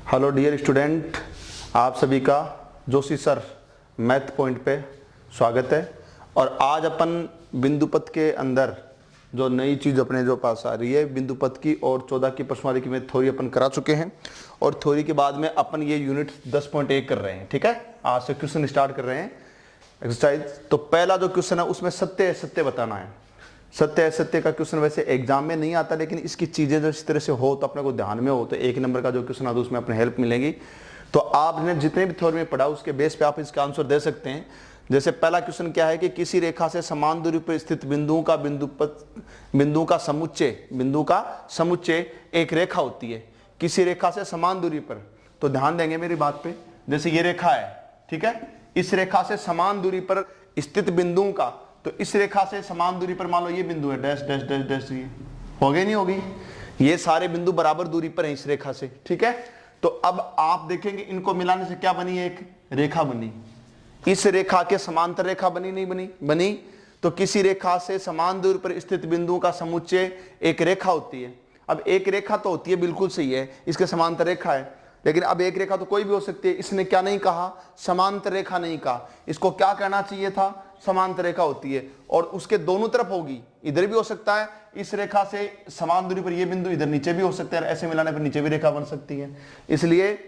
Hello dear student, आप सभी का जोशी सर मैथ पॉइंट पे स्वागत है। और आज अपन बिंदु पथ के अंदर जो नई चीज़ अपने जो पास आ रही है बिंदु पथ की और 14 की प्रश्नवाली की में थ्योरी अपन करा चुके हैं और थ्योरी के बाद में अपन ये यूनिट 10.1 कर रहे हैं। ठीक है, आज से क्वेश्चन स्टार्ट कर रहे हैं एक्सरसाइज। तो पहला जो क्वेश्चन है उसमें सत्य असत्य बताना है। सत्य असत्य का क्वेश्चन वैसे एग्जाम में नहीं आता, लेकिन इसकी चीजें जो इस तरह से हो तो अपने को ध्यान में हो तो 1 नंबर का जो क्वेश्चन आता है उसमें अपने हेल्प मिलेगी। तो आपने जितने भी थ्योरी में पढ़ा उसके बेस पे आप इसका आंसर दे सकते हैं। जैसे पहला क्वेश्चन क्या है कि किसी रेखा से समान दूरी पर स्थित बिंदु का समुच्चय एक रेखा होती है। किसी रेखा से समान दूरी पर, तो ध्यान देंगे मेरी बात पे। जैसे ये रेखा है, ठीक है, इस रेखा से समान दूरी पर स्थित बिंदुओं का, तो इस रेखा से समान दूरी पर मान लो ये बिंदु है, डैश डैश डैश डैश, ये हो गई नहीं होगी? ये सारे बिंदु बराबर दूरी पर हैं इस रेखा से। ठीक है, तो अब आप देखेंगे इनको मिलाने से क्या बनी? एक रेखा बनी। इस रेखा के समांतर रेखा बनी नहीं बनी? बनी। तो किसी रेखा से समान दूरी पर स्थित बिंदुओं का समुच्चय एक रेखा होती है। अब एक रेखा तो होती है, बिल्कुल सही है, इसके समांतर रेखा है, लेकिन अब एक रेखा तो कोई भी हो सकती है। इसने क्या नहीं कहा? समांतर रेखा नहीं कहा। इसको क्या कहना चाहिए था? समांतर रेखा होती है और उसके दोनों तरफ होगी। इधर भी हो सकता है, इस रेखा से समान दूरी पर ये बिंदु, इधर नीचे भी हो सकते हैं, ऐसे मिलाने पर नीचे भी रेखा बन सकती है। इसलिए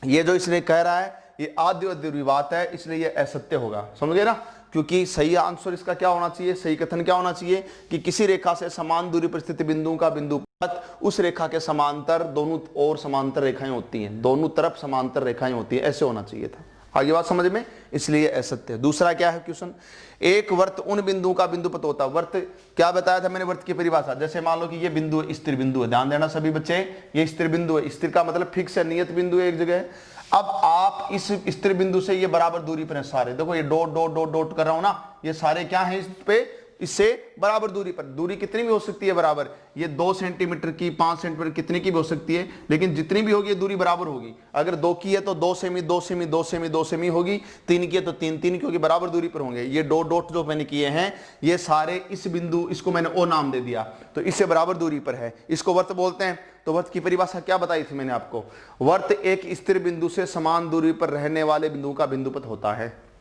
ये जो इसने कह रहा है ये आद्य बात है, इसलिए ये असत्य होगा। समझ गए ना? क्योंकि सही आंसर इसका क्या होना चाहिए, सही कथन क्या होना चाहिए कि किसी रेखा से समान दूरी पर स्थित बिंदुओं का बिंदु पथ उस रेखा के समांतर दोनों ओर समांतर रेखाएं होती हैं, दोनों तरफ समांतर रेखाएं होती हैं, ऐसे होना चाहिए था। आगे बात समझ में? इसलिए असत्य। दूसरा क्या है क्वेश्चन? एक वर्त उन बिंदुओं का बिंदु पथ होता है। वर्त क्या बताया था मैंने? वर्त की परिभाषा, जैसे मान लो कि ये बिंदु स्थिर बिंदु है, ध्यान देना सभी बच्चे, ये स्थिर बिंदु है। स्थिर का मतलब फिक्स है, नियत बिंदु है एक जगह। अब आप इस स्थिर बिंदु से ये बराबर दूरी पर है सारे, देखो ये डॉट डॉट डॉट डॉट कर रहा हूं ना, ये सारे क्या है इस पे? इससे बराबर दूरी पर। दूरी कितनी भी हो सकती है बराबर, ये 2 सेंटीमीटर की, 5 सेंटीमीटर कितनी की भी हो सकती है, लेकिन जितनी भी होगी ये दूरी बराबर होगी। अगर 2 की है तो 2 सेमी 2 सेमी 2 सेमी 2 सेमी होगी, 3 की है तो 3 3 की होगी, बराबर दूरी पर होंगे। ये डॉट डॉट जो मैंने किए हैं ये सारे इस बिंदु, इसको मैंने ओ नाम दे दिया, तो इससे बराबर दूरी पर है, इसको वर्त बोलते हैं। तो वर्त की परिभाषा क्या बताई थी मैंने आपको? वर्त एक स्थिर बिंदु से समान दूरी पर रहने वाले बिंदु का बिंदुपथ होता है।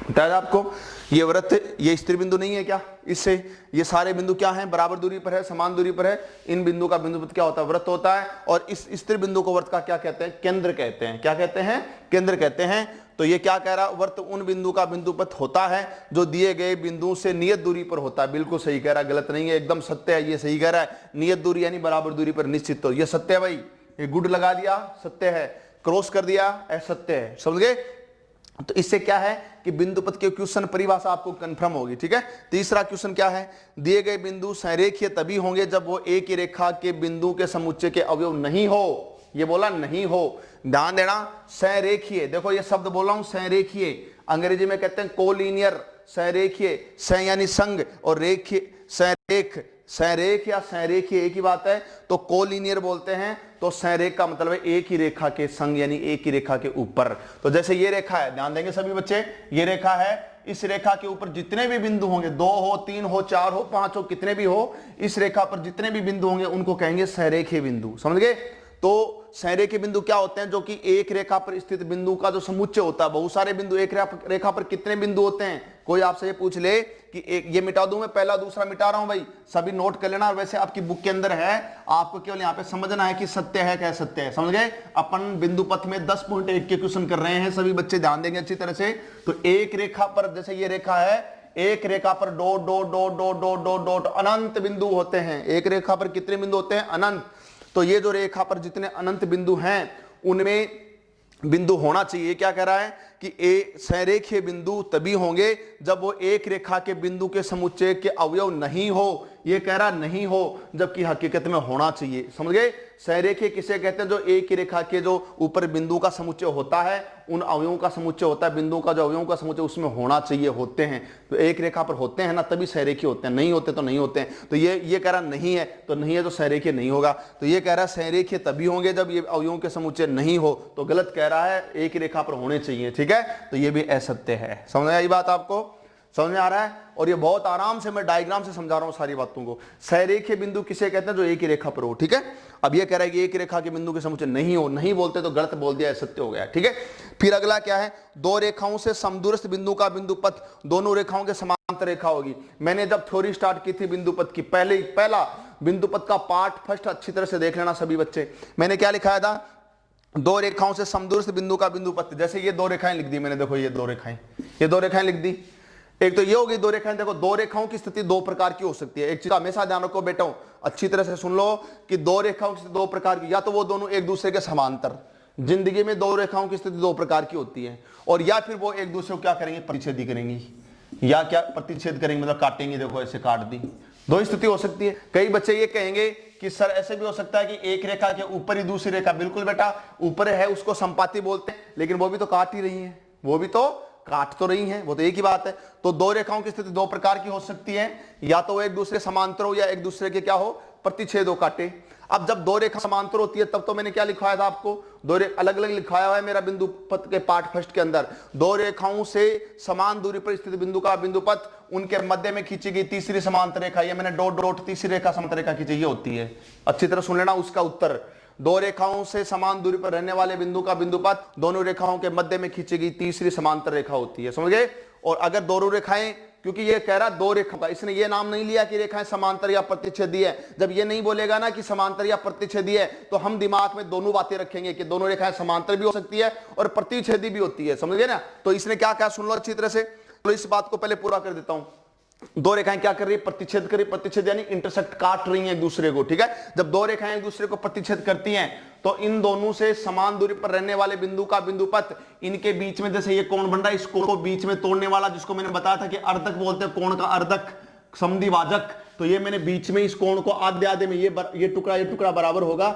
बताया आपको? ये वृत्त ये स्थिर बिंदु नहीं है क्या? इससे ये सारे बिंदु क्या हैं? बराबर दूरी पर है, समान दूरी पर है। इन बिंदु का बिंदुपथ क्या होता है? वृत्त होता है। और इस स्थिर बिंदु को वर्त का क्या कहते हैं? केंद्र कहते हैं। क्या कहते हैं? केंद्र कहते हैं। तो ये क्या कह रहा है? वर्त उन बिंदु का बिंदुपथ होता है जो दिए गए बिंदु से नियत दूरी पर होता है। बिल्कुल सही कह रहा है, गलत नहीं है, एकदम सत्य है, ये सही कह रहा है। नियत दूरी यानी बराबर दूरी पर निश्चित, तो ये सत्य है भाई। ये गुड लगा दिया, सत्य है। क्रॉस कर दिया, असत्य है। समझ गए? तो इससे क्या है कि बिंदुपथ के क्वेश्चन परिभाषा आपको कंफर्म होगी। ठीक है, तीसरा क्वेश्चन क्या है? दिए गए बिंदु संरेखीय तभी होंगे जब वो एक ही रेखा के बिंदु के समुच्चय के अवयव नहीं हो। ये बोला नहीं हो, ध्यान देना। संरेखीय, देखो ये शब्द बोला हूं, संरेखीय, अंग्रेजी में कहते हैं कोलिनियर। संरेखीय, सं यानी संग और रेखीय, संरेख, संरेख या संरेखीय एक ही बात है, तो कोलिनियर बोलते हैं। तो संरेख का मतलब है एक ही रेखा के संग, यानी एक ही रेखा के ऊपर। तो जैसे ये रेखा है, ध्यान देंगे सभी बच्चे, ये रेखा है, इस रेखा के ऊपर जितने भी बिंदु होंगे, 2 हो 3 हो 4 हो 5 हो, कितने भी हो, इस रेखा पर जितने भी बिंदु होंगे उनको कहेंगे संरेखीय बिंदु। समझ गए? तो संरेखीय बिंदु क्या होते हैं? जो कि एक रेखा पर स्थित बिंदु का जो समुच्चय होता है। बहुत सारे बिंदु, एक रेखा पर कितने बिंदु होते हैं? कोई आपसे ये पूछ ले कि एक ये मिटा दूं मैं, पहला दूसरा मिटा रहा हूं भाई, सभी नोट कर लेना। वैसे आपकी बुक के अंदर है, आपको केवल यहाँ पे समझना है कि सत्य है क्या सत्य है। समझ गए? अपन बिंदु पथ में 10.1 के क्वेश्चन कर रहे हैं, सभी बच्चे ध्यान देंगे अच्छी तरह से। तो एक रेखा पर, जैसे ये रेखा है, एक रेखा पर dot dot dot dot dot dot dot अनंत बिंदु होते हैं। एक रेखा पर कितने बिंदु होते हैं? अनंत। तो ये जो रेखा पर जितने अनंत बिंदु हैं उनमें बिंदु होना चाहिए। क्या कह रहा है कि संरेखीय बिंदु तभी होंगे जब वो एक रेखा के बिंदु के समुच्चय के अवयव नहीं हो। ये कह रहा नहीं हो, जबकि हकीकत में होना चाहिए। समझ गए? संरेखीय किसे कहते हैं? जो एक ही रेखा के जो ऊपर बिंदु का समुच्चय होता है, उन अवयवों का समुच्चय होता है, बिंदु का जो अवयवों का समुच्चय उसमें होना चाहिए, होते हैं। तो एक रेखा पर होते हैं ना, तभी संरेखीय होते हैं, नहीं होते तो नहीं होते हैं। तो ये कह रहा नहीं है, तो नहीं है तो संरेखीय नहीं होगा। तो ये कह रहा है संरेखीय तभी होंगे जब ये अवयवों के समुच्चय नहीं हो, तो गलत कह रहा है, एक रेखा पर होने चाहिए। ठीक है, तो ये भी असत्य है। समझ आई बात आपको? समझ में आ रहा है? और ये बहुत आराम से मैं डायग्राम से समझा रहा हूं सारी बातों को। सहरेखीय बिंदु किसे कहते हैं? जो एक ही रेखा पर हो, ठीक है। अब ये कह रहा है कि एक ही रेखा के बिंदु के समुच्चय नहीं हो, नहीं बोलते तो गलत बोल दिया, सत्य हो गया, ठीक है। फिर अगला क्या है? दो रेखाओं से समदूरस्थ बिंदु का बिंदु पथ दोनों रेखाओं के समांतर रेखा होगी। मैंने जब थ्योरी स्टार्ट की थी बिंदु पथ की, पहला बिंदु पथ का पार्ट फर्स्ट अच्छी तरह से देख लेना सभी बच्चे। मैंने क्या लिखाया था? दो रेखाओं से समदूरस्थ बिंदु का बिंदु पथ। जैसे ये दो रेखाएं लिख दी मैंने, देखो ये दो रेखाएं लिख दी। एक तो ये होगी दो रेखाएं। देखो दो रेखाओं की स्थिति दो प्रकार की हो सकती है। एक चीज हमेशा ध्यान रखो बेटा, अच्छी तरह से सुन लो कि दो रेखाओं की स्थिति दो प्रकार की, या तो वो दोनों एक दूसरे के समांतर, जिंदगी में दो रेखाओं की स्थिति दो प्रकार की होती है, और या फिर वो एक दूसरे को क्या करेंगे? प्रतिच्छेदी करेंगी, या क्या प्रतिच्छेद करेंगे, मतलब काटेंगे। देखो ऐसे काट दी, दो स्थिति हो सकती है। कई बच्चे ये कहेंगे कि सर ऐसे भी हो सकता है कि एक रेखा के ऊपर ही दूसरी रेखा, बिल्कुल बेटा, ऊपर है उसको संपाती बोलते हैं, लेकिन वो भी तो काट ही रही है, वो भी तो काट तो रही है, वो तो एक ही बात है। तो दो रेखाओं की स्थिति दो प्रकार की हो सकती है, या तो वो एक दूसरे समांतर हो, या एक दूसरे के क्या हो? प्रतिच्छेद हो, काटे। अब जब दो रेखा समांतर होती है तब तो मैंने क्या लिखवाया था आपको? दो अलग अलग लिखवाया हुआ है मेरा बिंदु पथ के पार्ट फर्स्ट के अंदर। दो रेखाओं से समान दूरी पर स्थित बिंदु का बिंदु पथ, उनके मध्य में खींची गई तीसरी समांतर रेखा, ये मैंने डॉट डॉट तीसरी रेखा समांतर रेखा खींची, ये होती है। अच्छी तरह सुन लेना उसका उत्तर। दो रेखाओं से समान दूरी पर रहने वाले बिंदु का बिंदु पथ दोनों रेखाओं के मध्य में खींची गई तीसरी समांतर रेखा होती है, समझ गए? और अगर दोनों रेखाएं, क्योंकि ये कह रहा दो रेखा का, इसने ये नाम नहीं लिया कि रेखाएं समांतर या प्रतिच्छेदी है। जब ये नहीं बोलेगा ना कि समांतर या प्रतिच्छेदी है, तो हम दिमाग में दोनों बातें रखेंगे कि दोनों रेखाएं समांतर भी हो सकती है और प्रतिच्छेदी भी होती है, समझ गए ना? तो इसने क्या कहा सुन लो अच्छी तरह से। तो इस बात को पहले पूरा कर देता हूं। दो रेखाएं क्या कर रही है? प्रतिच्छेद कर रही है। प्रतिच्छेद यानी इंटरसेक्ट, काट रही हैं एक दूसरे को, ठीक है। जब दो रेखाएं एक दूसरे को प्रतिच्छेद करती हैं तो इन दोनों से समान दूरी पर रहने वाले बिंदु का बिंदु पथ, इनके बीच में जैसे ये कोण बन रहा है, इस कोण को बीच में तोड़ने वाला, जिसको मैंने बताया था कि अर्धक बोलते हैं, कोण का अर्धक, समद्विभाजक। तो ये मैंने बीच में इस कोण को आधे आधे में ये टुकड़ा बराबर होगा।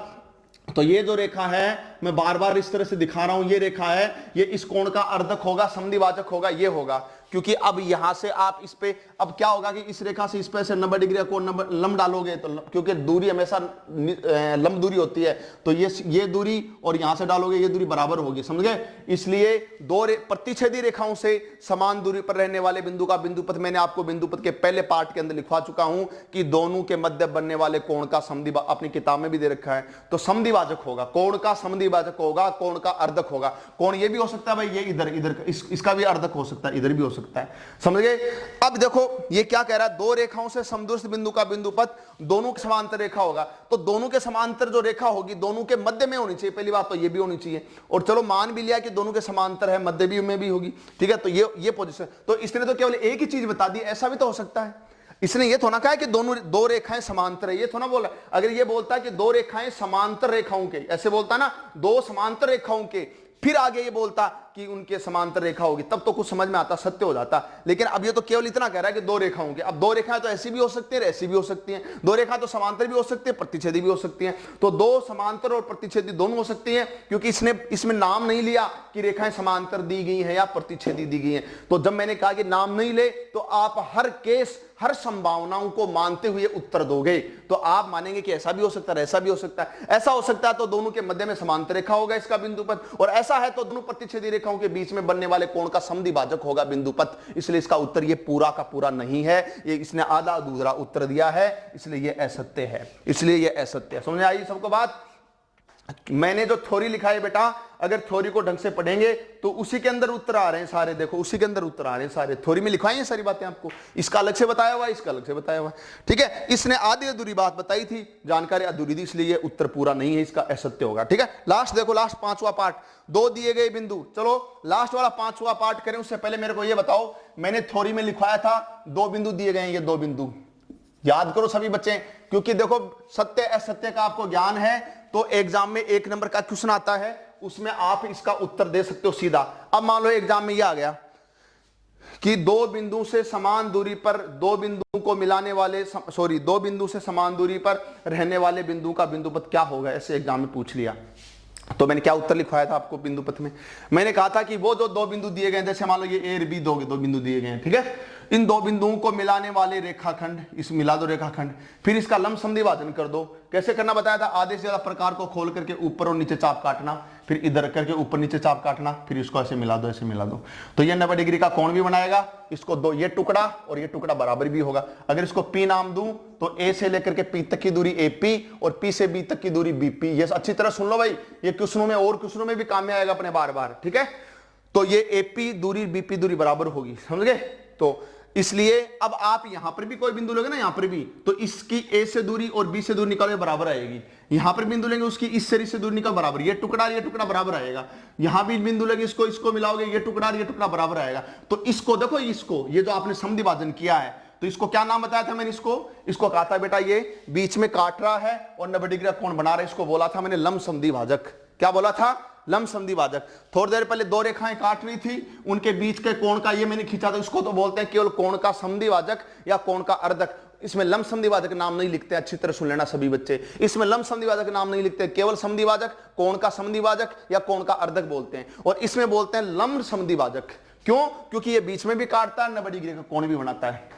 तो ये जो रेखा है, मैं बार बार इस तरह से दिखा रहा हूं, ये रेखा है, ये इस कोण का अर्धक होगा, समद्विभाजक होगा, ये होगा। क्योंकि अब यहां से आप इस पे, अब क्या होगा कि इस रेखा से इस पे से 90 डिग्री का कोण लंब डालोगे तो, क्योंकि दूरी हमेशा लंब दूरी होती है, तो ये दूरी और यहां से डालोगे ये दूरी बराबर होगी, समझ गए? इसलिए दो प्रतिच्छेदी रेखाओं से समान दूरी पर रहने वाले बिंदु का बिंदु पथ, मैंने आपको बिंदु पथ के पहले पार्ट के अंदर लिखवा चुका हूं कि दोनों के मध्य बनने वाले कोण का अपनी किताब में भी दे रखा है। तो समद्विभाजक होगा, कोण का समद्विभाजक होगा, कोण का अर्धक होगा। कोण ये भी हो सकता है भाई, ये इधर इसका भी अर्धक हो सकता है, इधर भी हो सकता है, समझ गए? अब देखो ये क्या कह रहा है? दो रेखाओं से समदूरस्थ बिंदु का बिंदु पथ दोनों के समांतर रेखा होगा। तो दोनों के समांतर जो रेखा होगी दोनों के मध्य में होनी चाहिए, पहली बात तो ये भी होनी चाहिए। और चलो मान भी लिया कि दोनों के समांतर है, मध्य भी में भी होगी, ठीक है। तो ये पोजीशन, तो इसने तो केवल एक ही चीज बता दी, ऐसा भी तो हो सकता है। इसने ये थोड़ा कहा है कि दोनों दो रेखाएं समांतर है, ये थोड़ा बोला। अगर ये बोलता है कि दो रेखाएं समांतर रेखाओं के, ऐसे बोलता ना, दो समांतर रेखाओं के, फिर आगे ये बोलता कि उनके समांतर रेखा होगी, तब तो कुछ समझ में आता, सत्य हो जाता। लेकिन अब ये तो केवल इतना कह रहा है कि दो रेखाओं के। अब दो रेखाएं तो ऐसी भी हो सकती है, ऐसी भी हो सकती हैं। दो रेखा तो समांतर भी हो सकती है, प्रतिच्छेदी भी हो सकती हैं। तो दो समांतर और प्रतिच्छेदी दोनों हो सकती हैं, क्योंकि इसमें नाम नहीं लिया कि रेखाएं समांतर दी गई हैं या प्रतिच्छेदी दी गई हैं। तो जब मैंने कहा कि नाम नहीं ले, तो आप हर केस, हर संभावनाओं को मानते हुए उत्तर दोगे। तो आप मानेंगे कि ऐसा भी हो सकता है, ऐसा भी हो सकता है। ऐसा हो सकता है तो दोनों के मध्य में समांतर रेखा होगा इसका बिंदु पथ, और ऐसा है तो दोनों प्रतिच्छेदी रेखाओं के बीच में बनने वाले कोण का समद्विभाजक होगा बिंदु पथ। इसलिए इसका उत्तर ये पूरा का पूरा नहीं है, ये इसने आधा अधूरा उत्तर दिया है, इसलिए ये असत्य है, इसलिए ये असत्य है। समझ आई सबको बात? मैंने जो थ्योरी लिखा है बेटा, अगर थ्योरी को ढंग से पढ़ेंगे तो उसी के अंदर उत्तर आ रहे हैं सारे, देखो उसी के अंदर उत्तर आ रहे हैं सारे। थ्योरी में लिखवाई है सारी बातें आपको, इसका अलग से बताया हुआ है, इसका अलग से बताया हुआ है, ठीक है। इसने आधी अधूरी बात बताई थी, जानकारी अधूरी थी, इसलिए ये उत्तर पूरा नहीं है, इसका असत्य होगा, ठीक है। लास्ट देखो, लास्ट पांचवा पार्ट, दो दिए गए बिंदु। चलो लास्ट वाला पांचवा पार्ट करें उससे पहले मेरे को ये बताओ, मैंने थ्योरी में लिखवाया था दो बिंदु दिए गए हैं, ये दो बिंदु याद करो सभी बच्चे, क्योंकि देखो सत्य असत्य का आपको ज्ञान है तो एग्जाम में 1 नंबर का क्वेश्चन आता है, उसमें आप इसका उत्तर दे सकते हो सीधा। अब मान लो एग्जाम में ये आ गया कि दो बिंदु से समान दूरी पर, दो बिंदु को मिलाने वाले, दो बिंदु से समान दूरी पर रहने वाले बिंदु का बिंदु पथ क्या होगा, ऐसे एग्जाम में पूछ लिया। तो मैंने क्या उत्तर लिखवाया था आपको बिंदु पथ में? मैंने कहा था कि वो जो दो बिंदु दिए गए, जैसे मान लो ये ए और बी दो बिंदु दिए गए हैं, ठीक है। इन दो बिंदुओं को मिलाने वाले रेखाखंड, इस मिला दो रेखाखंड, फिर इसका लंब समद्विभाजन कर दो, कैसे करना बताया था, आधे से ज्यादा प्रकार को खोल करके ऊपर और नीचे चाप काटना, फिर इधर करके ऊपर नीचे चाप काटना, फिर इसको ऐसे मिला दो, ऐसे मिला दो, तो ये 90 डिग्री का कोण भी बनाएगा। इसको दो, ये टुकड़ा और ये टुकड़ा बराबर भी होगा। अगर इसको P नाम दूं तो A से लेकर के P तक की दूरी AP और P से B तक की दूरी BP। ये अच्छी तरह सुन लो भाई, ये क्वेश्चनों में और क्वेश्चनों में भी काम में आएगा अपने बार बार, ठीक है। तो ये AP दूरी BP दूरी बराबर होगी, समझ गए। तो इसलिए अब आप यहां पर भी कोई बिंदु लोगे ना, यहां पर भी, तो इसकी A से दूरी और B से दूरी निकालोगे बराबर आएगी। यहां पर बिंदु लेंगे, उसकी इस से दूरी निकाल बराबर, ये टुकड़ा बराबर आएगा। यहां भी बिंदु लेंगे, इसको मिलाओगे, ये टुकड़ा बराबर आएगा। तो इसको देखो, इसको, ये जो आपने समद्विभाजन किया है, तो इसको क्या नाम बताया था मैंने, इसको कहा था बेटा ये बीच में काट रहा है और 90 डिग्री का कोण बना रहा है, इसको बोला था मैंने लंब समद्विभाजक। क्या बोला था, लंब समद्विभाजक। थोड़ी देर पहले दो रेखाएं काट रही थी, उनके बीच के कोण का ये मैंने खींचा था, इसको तो बोलते हैं केवल कोण का समद्विभाजक या कोण का अर्धक। इसमें लंब समद्विभाजक नाम नहीं लिखते, अच्छी तरह सुन लेना सभी बच्चे, इसमें लंब समद्विभाजक नाम नहीं लिखते, केवल समद्विभाजक, कोण का समद्विभाजक या कोण का अर्धक बोलते हैं। और इसमें बोलते हैं लंब समद्विभाजक। क्यों, क्योंकि ये बीच में भी काटता है, 90 डिग्री का कोण भी बनाता है।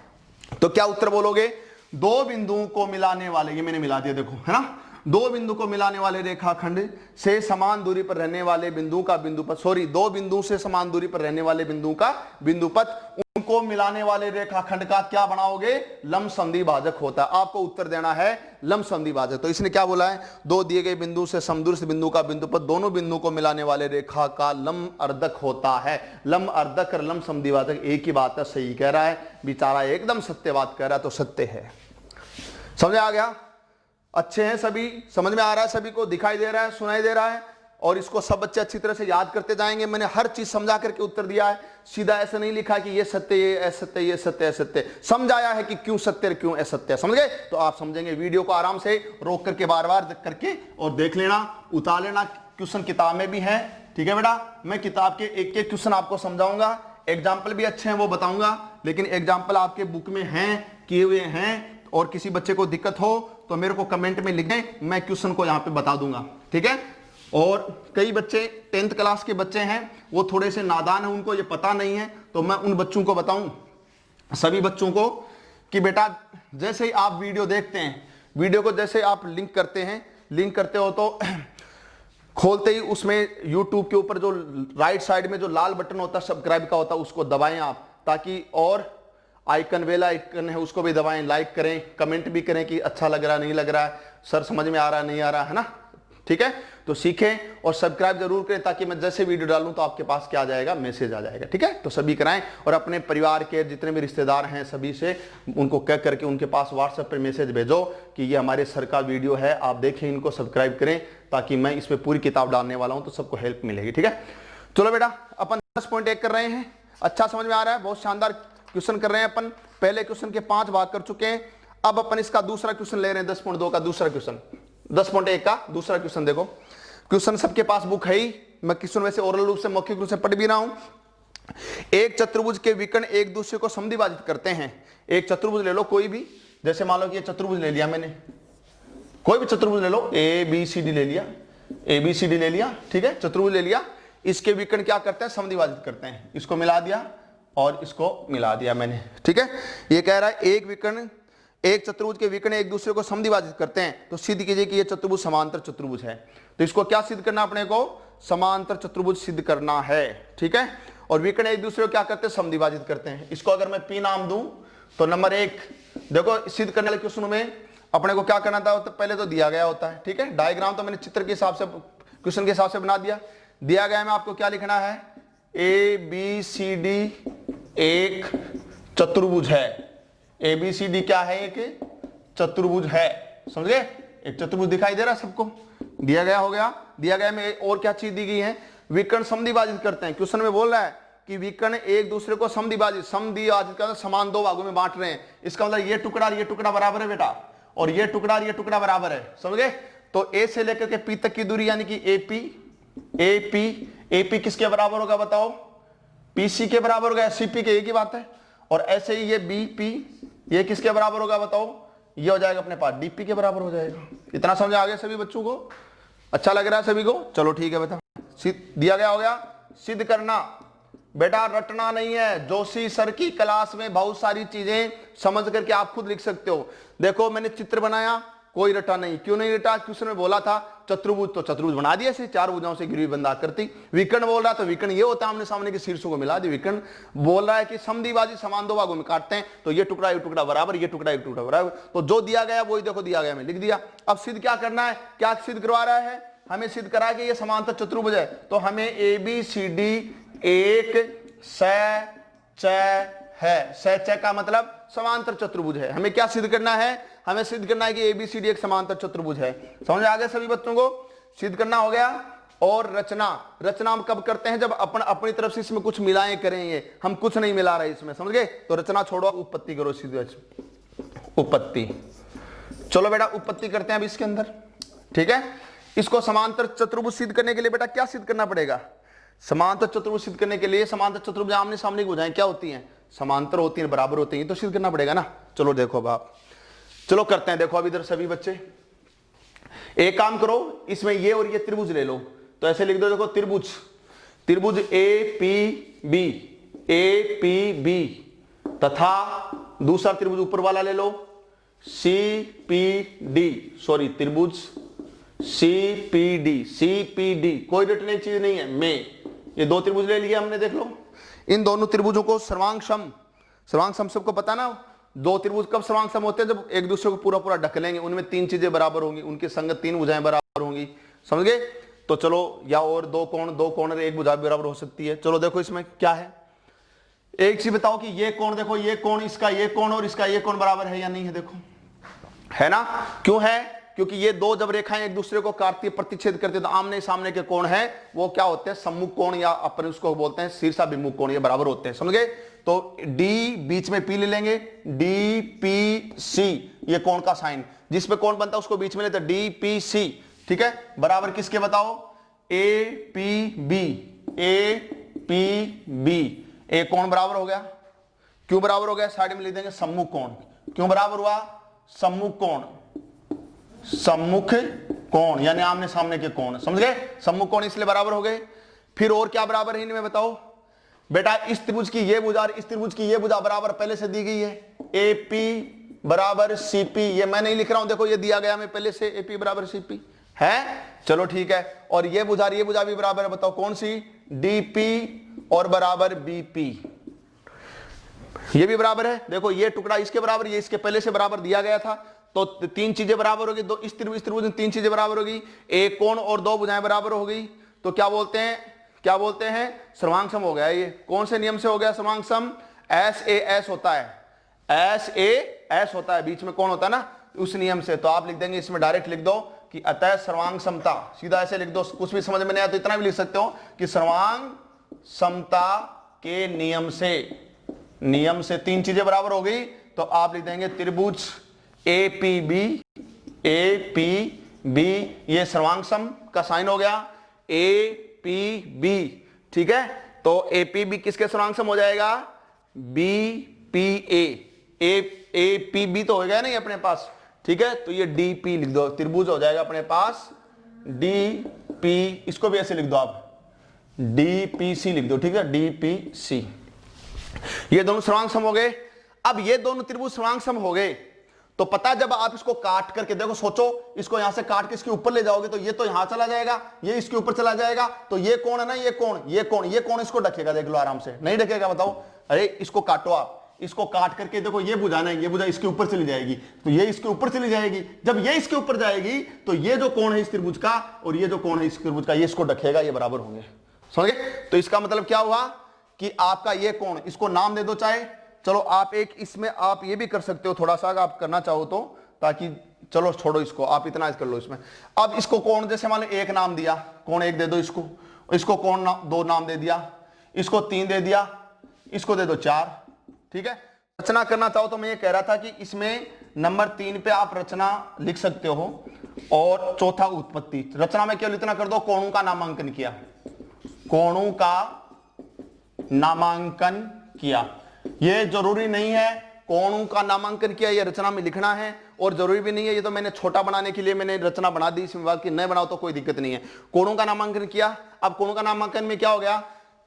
तो क्या उत्तर बोलोगे, दो बिंदुओं को मिलाने वाले, ये मैंने मिला दिया देखो, है ना, दो बिंदु को मिलाने वाले रेखाखंड से समान दूरी पर रहने वाले बिंदु का बिंदुपथ, सॉरी, दो बिंदु से समान दूरी पर रहने वाले बिंदु का बिंदुपथ, उनको मिलाने वाले रेखाखंड का क्या बनाओगे, लंब समद्विभाजक होता है। आपको उत्तर देना है लंब समद्विभाजक। तो इसने क्या बोला है, दो दिए गए बिंदु से समदूर बिंदु का बिंदुपथ दोनों बिंदु को मिलाने वाले रेखा का लंब अर्धक होता है। लंब अर्धक और लंब समद्विभाजक एक ही बात है, सही कह रहा है बेचारा, एकदम सत्य बात कह रहा है, तो सत्य है। समझ आ गया, अच्छे हैं सभी, समझ में आ रहा है सभी को, दिखाई दे रहा है, सुनाई दे रहा है, और इसको सब बच्चे अच्छी तरह से याद करते जाएंगे। मैंने हर चीज समझा करके उत्तर दिया है, सीधा ऐसा नहीं लिखा कि ये सत्य, ये असत्य, ये सत्य, असत्य, समझाया है कि क्यों सत्य क्यों असत्य, समझ गए। तो आप समझेंगे, वीडियो को आराम से रोक करके बार बार करके और देख लेना, उतार लेना, क्वेश्चन किताब में भी है, ठीक है बेटा। मैं किताब के एक एक क्वेश्चन आपको समझाऊंगा, एग्जाम्पल भी अच्छे हैं वो बताऊंगा, लेकिन एग्जाम्पल आपके बुक में हैं, किए हुए हैं, और किसी बच्चे को दिक्कत हो तो मेरे को कमेंट में लिख दें, मैं क्वेश्चन को यहां पे बता दूंगा, ठीक है। और कई बच्चे 10th क्लास के बच्चे हैं, वो थोड़े से नादान हैं, उनको ये पता नहीं है, तो मैं उन बच्चों को बताऊं, सभी बच्चों को, कि बेटा जैसे ही आप वीडियो देखते हैं, वीडियो को जैसे आप लिंक करते हो तो खोलते ही उसमें यूट्यूब के ऊपर जो राइट साइड में जो लाल बटन होता है सब्सक्राइब का होता है, उसको दबाएं आप, ताकि, और आइकन, बेल आइकन है उसको भी दबाएं, लाइक करें, कमेंट भी करें कि अच्छा लग रहा नहीं लग रहा है, सर समझ में आ रहा नहीं आ रहा है ना, ठीक है। तो सीखें और सब्सक्राइब जरूर करें, ताकि मैं जैसे वीडियो डालूं तो आपके पास क्या आ जाएगा, मैसेज आ जाएगा, ठीक है। तो सभी कराएं, और अपने परिवार के जितने भी रिश्तेदार हैं सभी से उनको कह करके उनके पास व्हाट्सएप पर मैसेज भेजो कि ये हमारे सर का वीडियो है, आप देखें, इनको सब्सक्राइब करें, ताकि मैं इसमें पूरी किताब डालने वाला हूं तो सबको हेल्प मिलेगी, ठीक है। चलो बेटा, अपन 10.1 कर रहे हैं, अच्छा समझ में आ रहा है, बहुत शानदार क्वेश्चन कर रहे हैं अपन। पहले क्वेश्चन के 5 भाग कर चुके हैं, अब अपन इसका दूसरा क्वेश्चन ले रहे हैं, 10.2 का दूसरा क्वेश्चन, 10.1 का दूसरा क्वेश्चन। देखो क्वेश्चन सबके पास बुक है ही, मैं क्वेश्चन वैसे ओरल रूप से, मौखिक रूप से पढ़ भी रहा हूं। एक चतुर्भुज के विकर्ण एक दूसरे को समद्विभाजित करते हैं। एक चतुर्भुज ले लो कोई भी, जैसे मान लो कि ये चतुर्भुज ले लिया मैंने, कोई भी चतुर्भुज ले लो, ABCD ले लिया, ABCD ले लिया, ठीक है, चतुर्भुज ले लिया, इसके विकर्ण क्या करते हैं, समद्विभाजित करते हैं, इसको मिला दिया और इसको मिला दिया मैंने, ठीक है। ये कह रहा है एक चतुर्भुज के विकर्ण एक दूसरे को समद्विभाजित करते हैं, तो सिद्ध कीजिए कि ये चतुर्भुज समांतर चतुर्भुज है। तो इसको क्या सिद्ध करना, अपने को समांतर चतुर्भुज सिद्ध करना है, ठीक है। और विकर्ण एक दूसरे को क्या करते हैं, समद्विभाजित करते हैं। इसको अगर मैं P नाम दूं तो नंबर 1, देखो सिद्ध करने वाले क्वेश्चन में अपने को क्या करना था, तो पहले तो दिया गया होता है, ठीक है, डायग्राम तो मैंने चित्र के हिसाब से, क्वेश्चन के हिसाब से बना दिया गया में आपको क्या लिखना है, ABCD एक चतुर्भुज है, ABCD क्या है, एक चतुर्भुज है, समझ गए, एक चतुर्भुज दिखाई दे रहा है सबको, दिया गया हो गया। दिया गया में और क्या चीज दी गई है, विकर्ण समद्विभाजित करते हैं। क्वेश्चन में बोल रहा है कि विकर्ण एक दूसरे को समद्विभाजित का समान दो भागों में बांट रहे हैं, इसका मतलब ये टुकड़ा बराबर है बेटा, और ये टुकड़ा बराबर है, समझ गए। तो A से लेकर के P तक की दूरी यानी कि AP किसके बराबर होगा बताओ, PC के बराबर होगा, CP के, एक ही बात है। और ऐसे ही ये BP, ये किसके बराबर होगा बताओ, ये हो जाएगा अपने पास DP के बराबर हो जाएगा। इतना समझ आ गया सभी बच्चों को, अच्छा लग रहा है सभी को, चलो ठीक है बेटा, दिया गया हो गया। सिद्ध करना बेटा, रटना नहीं है, जोशी सर की क्लास में बहुत सारी चीजें समझ करके आप खुद लिख सकते हो। देखो मैंने चित्र बनाया, कोई रटा नहीं। क्यों नहीं रटा? क्योंकि उसने बोला था चतुर्भुज, तो चतुर्भुज बना दिया, से चार भुजाओं से घिरी हुई बंद आकृति। विकर्ण बोल रहा तो विकर्ण ये होता है आमने सामने के शीर्षों को मिला दी। विकर्ण बोल रहा है कि समद्विभाजी समान दो भागों में काटते हैं, तो ये टुकड़ा एक टुकड़ा बराबर, ये टुकड़ा एक टुकड़ा बराबर। तो जो दिया गया वही देखो दिया गया, मैं लिख दिया। अब सिद्ध क्या करना है? क्या सिद्ध करवा रहा है? हमें सिद्ध करा कि ये समांतर चतुर्भुज है। तो हमें ए बी सी डी एक स च है। स च का मतलब समांतर चतुर्भुज है। हमें क्या सिद्ध करना है? हमें सिद्ध करना है कि एबीसीडी एक समांतर चतुर्भुज है। समझ आ गया सभी बच्चों को? सिद्ध करना हो गया। और रचना, रचना हम कब करते हैं? जब अपनी तरफ से इसमें कुछ मिलाएं करेंगे, हम कुछ नहीं मिला रहे इसमें, समझ गए? तो रचना छोड़ो, उत्पत्ति करो सीधे। उत्पत्ति, चलो बेटा उत्पत्ति करते हैं अब इसके अंदर, ठीक है। इसको समांतर चतुर्भुज सिद्ध करने के लिए बेटा क्या सिद्ध करना पड़ेगा? समांतर चतुर्भुज सिद्ध करने के लिए समांतर चतुर्भुज आमने सामने की भुजाएं क्या होती हैं? समांतर होती हैं, बराबर होती हैं, तो सिद्ध करना पड़ेगा ना। चलो देखो अब आप, चलो करते हैं। देखो अब इधर सभी बच्चे एक काम करो, इसमें ये और ये त्रिभुज ले लो, तो ऐसे लिख दो। देखो त्रिभुज, त्रिभुज ए पी बी तथा दूसरा त्रिभुज ऊपर वाला ले लो सी पी डी, सॉरी त्रिभुज सी पी डी, कोई रटने की चीज नहीं है। में ये दो त्रिभुज ले लिया हमने, देख लो। इन दोनों त्रिभुजों को सर्वांग सम सबको पता ना, दो त्रिभुज कब सर्वांग सम होते हैं? जब एक दूसरे को पूरा पूरा ढकलेंगे, उनमें तीन चीजें बराबर होंगी, उनकी संगत तीन भुजाएं बराबर होंगी, समझ गए? तो चलो, या और दो कोण और एक भुजा बराबर हो सकती है। चलो देखो इसमें क्या है, एक चीज बताओ कि ये कोण देखो, ये कोण, इसका ये कोण और इसका ये कोण बराबर है या नहीं है? देखो है ना। क्यों है? क्योंकि ये दो जब रेखाएं एक दूसरे को काटती है, प्रतिच्छेद करती है, तो आमने सामने के कोण है वो क्या होते हैं? सम्मुख कोण, या अपन उसको बोलते हैं शीर्षाभिमुख कोण, ये बराबर होते हैं, समझ गए? तो डी बीच में पी ले लेंगे, डी पी सी, ये कोण का साइन, जिसपे कोण बनता है उसको बीच में लेते हैं, डी पी सी, ठीक है। बराबर किसके बताओ? ए पी बी, ए कोण बराबर हो गया। क्यों बराबर हो गया? साइड में लिख देंगे सम्मुख कोण। क्यों बराबर हुआ? सम्मुख कोण, सम्मुख कोण यानी आमने सामने के कोण, समझ गए? सम्मुख कोण इसलिए बराबर हो गए। फिर और क्या बराबर है इनमें बताओ बेटा? इस त्रिभुज की ये भुजा, इस त्रिभुज की ये भुजा बराबर पहले से दी गई है, एपी बराबर सीपी, ये मैं नहीं लिख रहा हूं, देखो ये दिया गया हमें पहले से, एपी बराबर सीपी है। चलो ठीक है। और ये भुजा भी बराबर है, बताओ कौन सी? डीपी और बराबर बीपी, ये भी बराबर है। देखो ये टुकड़ा इसके बराबर, ये इसके पहले से बराबर दिया गया था, तो तीन चीजें बराबर होगी। दो इस त्रिभुज में तीन चीजें बराबर होगी, एक कोण और दो भुजाएं बराबर हो गई, तो क्या बोलते हैं? सर्वांग सम हो गया। ये कौन से नियम से हो गया सर्वांग सम? एस ए एस होता है, एस ए एस होता है, बीच में कौन होता है ना, उस नियम से। तो आप लिख देंगे इसमें, डायरेक्ट लिख दो कि अतः सर्वांग समता, सीधा ऐसे लिख दो। कुछ भी समझ में नहीं आया तो इतना भी लिख सकते हो कि सर्वांग समता के नियम से तीन चीजें बराबर हो गई, तो आप लिख देंगे त्रिभुज ए पी बी, ये सर्वांग सम का साइन हो गया, ए पी बी, ठीक है। तो ए पी बी किसके सर्वांग सम हो जाएगा? B P A P B तो हो गया नहीं अपने पास, ठीक है। तो ये डी पी लिख दो, त्रिभुज हो जाएगा अपने पास डी पी, इसको भी ऐसे लिख दो आप, डी पी सी लिख दो, ठीक है, डी पी सी। ये दोनों सर्वांग सम हो गए। अब ये दोनों त्रिभुज सर्वांग सम हो गए, तो पता जब आप इसको काट करके देखो, सोचो इसको यहां से काट के इसके ऊपर ले जाओगे तो ये तो यहां चला जाएगा, ये इसके ऊपर चला जाएगा, तो ये कौन है ना, ये कौन इसको ढकेगा? देख लो आराम से, नहीं ढकेगा? बताओ। अरे इसको काटो आप, इसको काट करके देखो, ये भुजा नहीं, ये भुजा इसके ऊपर चली जाएगी, तो ये इसके ऊपर चली जाएगी। जब ये इसके ऊपर जाएगी तो ये जो कोण है इस त्रिभुज का और ये जो कोण है इस त्रिभुज का, ये इसको ढकेगा, ये बराबर होंगे, समझ गए? तो इसका मतलब क्या हुआ कि आपका ये कोण, इसको नाम दे दो चाहे, चलो आप एक इसमें आप ये भी कर सकते हो थोड़ा सा, अगर आप करना चाहो तो, ताकि चलो छोड़ो इसको, आप इतना कर लो इसमें। अब इसको कोण जैसे मान लो एक नाम दिया, कोण एक दे दो इसको कोण दो नाम दे दिया, इसको तीन दे दिया, इसको दे दो चार, ठीक है। रचना करना चाहो तो मैं ये कह रहा था कि इसमें नंबर 3 पे आप रचना लिख सकते हो, और चौथा उत्पत्ति। रचना में केवल इतना कर दो, कोणों का नामांकन किया, कोणों का नामांकन किया। ये जरूरी नहीं है कोणों का नामांकन किया ये रचना में लिखना है, और जरूरी भी नहीं है, ये तो मैंने छोटा बनाने के लिए मैंने रचना बना दी, इसमें बात की नहीं बनाओ तो कोई दिक्कत नहीं है। कोणों का नामांकन किया। अब कोणों का नामांकन में क्या हो गया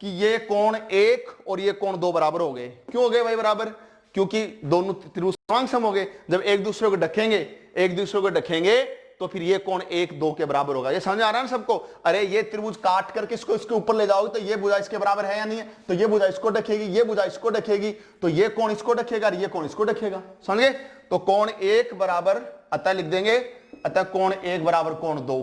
कि ये कोण एक और ये कोण दो बराबर हो गए। क्यों हो गए भाई बराबर? क्योंकि दोनों त्रिभुज सर्वांग सम हो गए। जब एक दूसरे को ढकेंगे, एक दूसरे को ढकेंगे तो फिर ये कोण 1 2 के बराबर होगा। ये समझ आ रहा है ना सबको? अरे ये त्रिभुज काट करके इसको इसके ऊपर ले जाओगे तो ये भुजा इसके बराबर है या नहीं है, तो ये भुजा इसको ढकेगी, ये भुजा इसको ढकेगी, तो ये कोण इसको ढकेगा और ये कोण इसको ढकेगा। समझ गए? तो कोण 1 बराबर, अतः लिख देंगे, अतः कोण 1 बराबर कोण 2,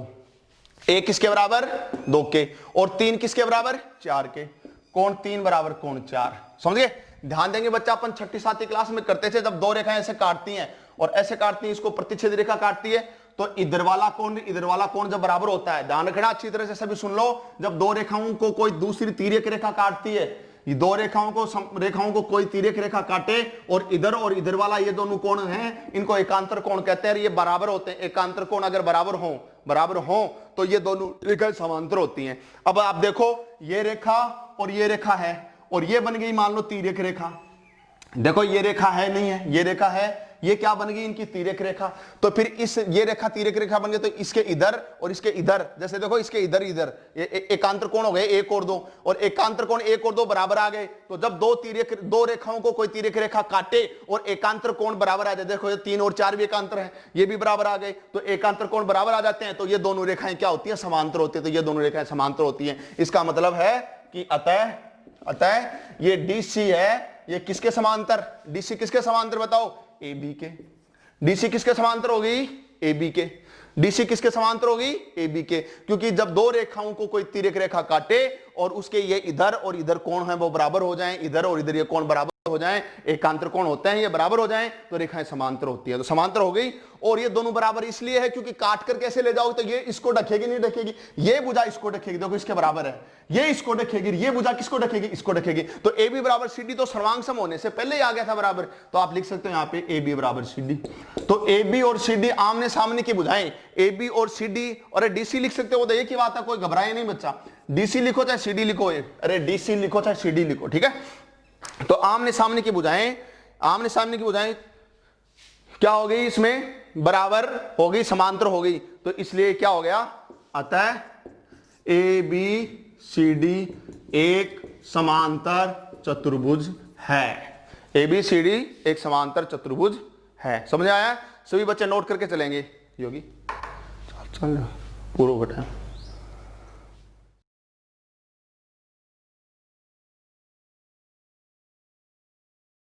1 किसके बराबर 2 के, और 3 किसके बराबर 4 के, कोण 3 बराबर कोण 4। समझ गए? ध्यान देंगे बच्चा, अपन 6ठी 7वीं क्लास में करते थे, जब दो रेखाएं ऐसे काटती हैं और ऐसे काटती हैं, इसको प्रतिच्छेद रेखा काटती है, तो इधर वाला कोण जब बराबर होता है, ध्यान रखना अच्छी तरह से सभी सुन लो, जब दो रेखाओं को कोई दूसरी तिर्यक रेखा काटती है, ये दो रेखाओं को कोई तिर्यक रेखा काटे और इधर वाला ये दोनों कोण हैं, इनको एकांतर कोण कहते हैं, ये बराबर होते हैं। एकांतर कोण अगर बराबर हो तो ये दोनों रेखाएं समांतर होती हैं। अब आप देखो, ये रेखा और ये रेखा है, और ये बन गई मान लो तिर्यक रेखा। देखो ये रेखा है नहीं है, ये रेखा है, ये क्या बन गई इनकी तिर्यक रेखा। तो फिर ये रेखा तिर्यक रेखा बन गई, तो इसके इधर और इसके इधर, जैसे देखो इसके इधर एकांतर कोण हो गए 1 और 2, और एकांतर कोण 1 और 2 बराबर आ गए। तो जब दो रेखाओं को कोई तिर्यक रेखा काटे और एकांतर कोण बराबर आ जाए, देखो ये 3 और 4 भी एकांतर है, ये भी बराबर आ गए, तो एकांतर कोण बराबर आ जाते हैं, तो ये दोनों रेखाएं क्या होती है, समांतर होती है। तो ये दोनों रेखाएं समांतर होती है। इसका मतलब है कि अतः ये डीसी है, ये किसके समांतर, डीसी किसके समांतर बताओ, ए बी के। डीसी किसके समांतर होगी, ए बी के। डीसी किसके समांतर होगी, ए बी के, क्योंकि जब दो रेखाओं को कोई तिर्यक रेखा काटे और उसके ये इधर और इधर कोण है वो बराबर हो जाएं, इधर और इधर ये कोण बराबर हो जाएं, एकांतर कोण होते हैं, ये बराबर हो जाएं, तो रेखाएं समांतर होती है। तो समांतर हो गई, और ये दोनों बराबर इसलिए है क्योंकि काट कर कैसे ले जाओगे, तो ये इसको ढकेगी नहीं ढकेगी, ये भुजा इसको ढकेगी, देखो इसके बराबर है, ये इसको ढकेगी, ये भुजा किसको ढकेगी, इसको ढकेगी। तो ए बी बराबर सी डी तो सर्वांग सम होने से पहले ही आ गया था बराबर, तो आप लिख सकते हो यहाँ पे ए बी बराबर सी डी। तो ए बी और सी डी आमने सामने की भुजाएं, ए बी और सी डी, और डीसी लिख सकते हो, तो एक ही बात है, कोई घबराए नहीं बच्चा, डीसी लिखो चाहे सी डी लिखो, अरे डीसी लिखो चाहे सी डी लिखो, ठीक है। तो आमने सामने की भुजाएं क्या हो गई, इसमें बराबर हो गई, समांतर हो गई, तो इसलिए क्या हो गया, अतः ए बी सी डी एक समांतर चतुर्भुज है। ए बी सी डी एक समांतर चतुर्भुज है। समझ आया? सभी बच्चे नोट करके चलेंगे। योगी चल पूरा घटा